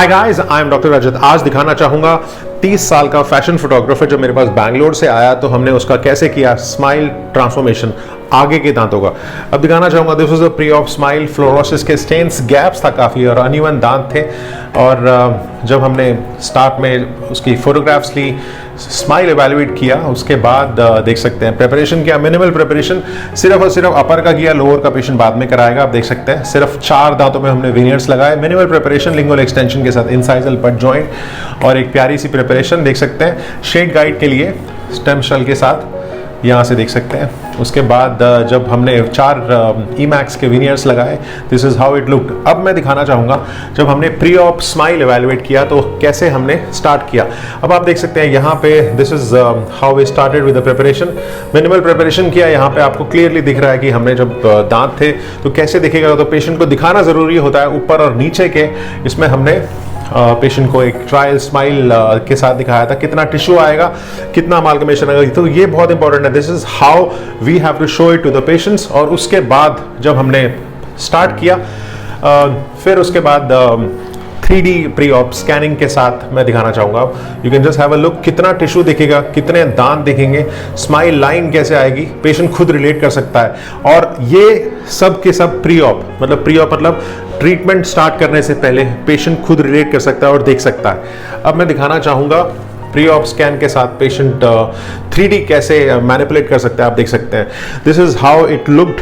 Hi guys, I am doctor Rajat. आज दिखाना चाहूँगा 30 साल का फैशन फोटोग्राफर जब मेरे पास बैंगलोर से आया तो हमने उसका कैसे किया स्माइल ट्रांसफॉर्मेशन आगे के दांतों का। अब दिखाना चाहूँगा this was a pre of smile, fluorosis के स्टेन्स, गैप्स था काफ़ी और अनइवन दांत थे। और जब हमने स्टार्ट में उसकी फोटोग्राफ्स ली, स्माइल एवेल्युएट किया, उसके बाद देख सकते हैं प्रिपरेशन किया, मिनिमल प्रिपरेशन, सिर्फ और सिर्फ अपर का किया, लोअर का पेशेंट बाद में कराएगा। आप देख सकते हैं सिर्फ 4 दांतों में हमने वेनियर्स लगाए, मिनिमल प्रिपरेशन, लिंगुअल एक्सटेंशन के साथ इंसाइजल बट जॉइंट और एक प्यारी सी प्रिपरेशन देख सकते हैं शेड गाइड के लिए स्टेम शेल के साथ, यहाँ से देख सकते हैं। उसके बाद जब हमने 4 ईमैक्स के वेनियर्स लगाए, this is how it looked. अब मैं दिखाना चाहूँगा जब हमने प्री ऑप स्माइल एवेल्युएट किया तो कैसे हमने स्टार्ट किया। अब आप देख सकते हैं यहाँ पे this is how we started with the preparation. Minimal preparation किया, यहाँ पे आपको क्लियरली दिख रहा है कि हमने जब दांत थे तो कैसे दिखेगा, तो पेशेंट को दिखाना ज़रूरी होता है ऊपर और नीचे के। इसमें हमने पेशेंट को एक ट्रायल स्माइल के साथ दिखाया था, कितना टिश्यू आएगा, कितना अमाल्गमेशन आएगा, तो ये बहुत इंपॉर्टेंट है। This is how we have to show it to the patients. और उसके बाद जब हमने स्टार्ट किया फिर उसके बाद 3D प्री ऑप स्कैनिंग के साथ मैं दिखाना चाहूँगा। You can just have a look, कितना टिश्यू दिखेगा, कितने दांत दिखेंगे, स्माइल लाइन कैसे आएगी, पेशेंट खुद रिलेट कर सकता है। और ये सब के सब प्री ऑप मतलब ट्रीटमेंट स्टार्ट करने से पहले पेशेंट खुद रिलेट कर सकता है और देख सकता है। अब मैं दिखाना चाहूँगा प्री ऑप स्कैन के साथ पेशेंट 3D कैसे मैनिपुलेट कर सकता है। आप देख सकते हैं this is how it looked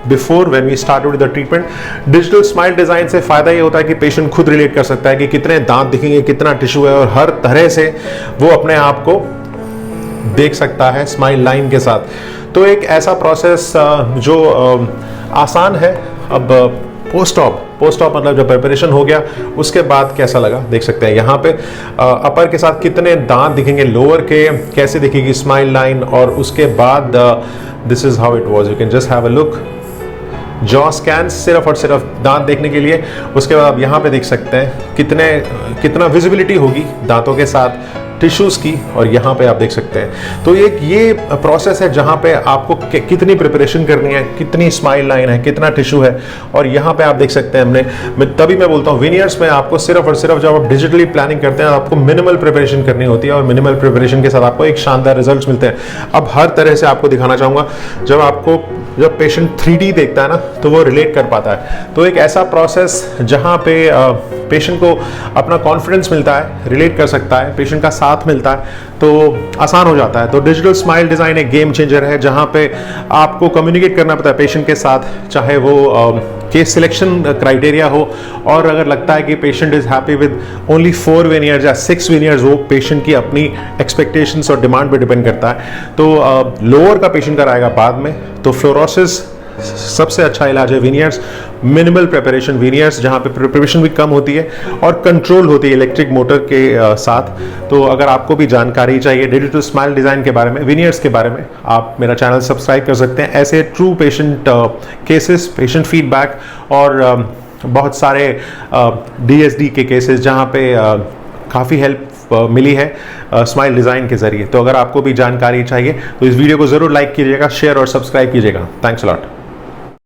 before when we started with the treatment. Digital smile design से फायदा ये होता है कि पेशेंट खुद रिलेट कर सकता है कि कितने दांत दिखेंगे, कितना टिश्यू है, और हर तरह से वो अपने आप को देख सकता है स्माइल लाइन के साथ। तो एक ऐसा प्रोसेस जो आसान है। अब पोस्ट ऑप मतलब जब प्रिपरेशन हो गया उसके बाद कैसा लगा देख सकते हैं। यहाँ पे अपर के साथ कितने दांत दिखेंगे, लोअर के कैसे दिखेगी स्माइल लाइन, और उसके बाद this is how it was. You can just have a look, jaw scan सिर्फ और सिर्फ दांत देखने के लिए। उसके बाद आप यहाँ पे देख सकते हैं कितना विजिबिलिटी होगी दांतों के साथ टिश्यूज की, और यहाँ पे आप देख सकते हैं। तो एक ये प्रोसेस है जहाँ पे आपको कितनी प्रिपरेशन करनी है, कितनी स्माइल लाइन है, कितना टिश्यू है। और यहाँ पे आप देख सकते हैं तभी मैं बोलता हूँ वेनियर्स में आपको सिर्फ और सिर्फ जब आप डिजिटली प्लानिंग करते हैं आपको मिनिमल प्रिपरेशन करनी होती है, और मिनिमल प्रिपरेशन के साथ आपको एक शानदार रिजल्ट मिलते हैं। अब हर तरह से आपको दिखाना चाहूँगा जब पेशेंट 3D देखता है ना तो वो रिलेट कर पाता है। तो एक ऐसा प्रोसेस जहाँ पे पेशेंट को अपना कॉन्फिडेंस मिलता है, रिलेट कर सकता है, पेशेंट का साथ मिलता है, तो आसान हो जाता है। तो डिजिटल स्माइल डिज़ाइन एक गेम चेंजर है जहाँ पे आपको कम्युनिकेट करना पड़ता है पेशेंट के साथ, चाहे वो केस सिलेक्शन क्राइटेरिया हो, और अगर लगता है कि patient is happy with only 4 वेनियर्स या 6 वेनियर्स, वो पेशेंट की अपनी एक्सपेक्टेशंस और डिमांड पे डिपेंड करता है। तो लोअर का पेशेंट कराएगा बाद में। तो फ्लोरोसिस सबसे अच्छा इलाज है वेनियर्स, मिनिमल प्रिपरेशन वेनियर्स जहाँ पे प्रिपरेशन भी कम होती है और कंट्रोल होती है इलेक्ट्रिक मोटर के साथ। तो अगर आपको भी जानकारी चाहिए डिजिटल स्माइल डिज़ाइन के बारे में, वेनियर्स के बारे में, आप मेरा चैनल सब्सक्राइब कर सकते हैं। ऐसे true patient cases, patient feedback और बहुत सारे DSD के केसेस जहाँ पे काफ़ी हेल्प मिली है स्माइल डिज़ाइन के ज़रिए। तो अगर आपको भी जानकारी चाहिए तो इस वीडियो को ज़रूर लाइक कीजिएगा, शेयर और सब्सक्राइब कीजिएगा। Thanks a lot.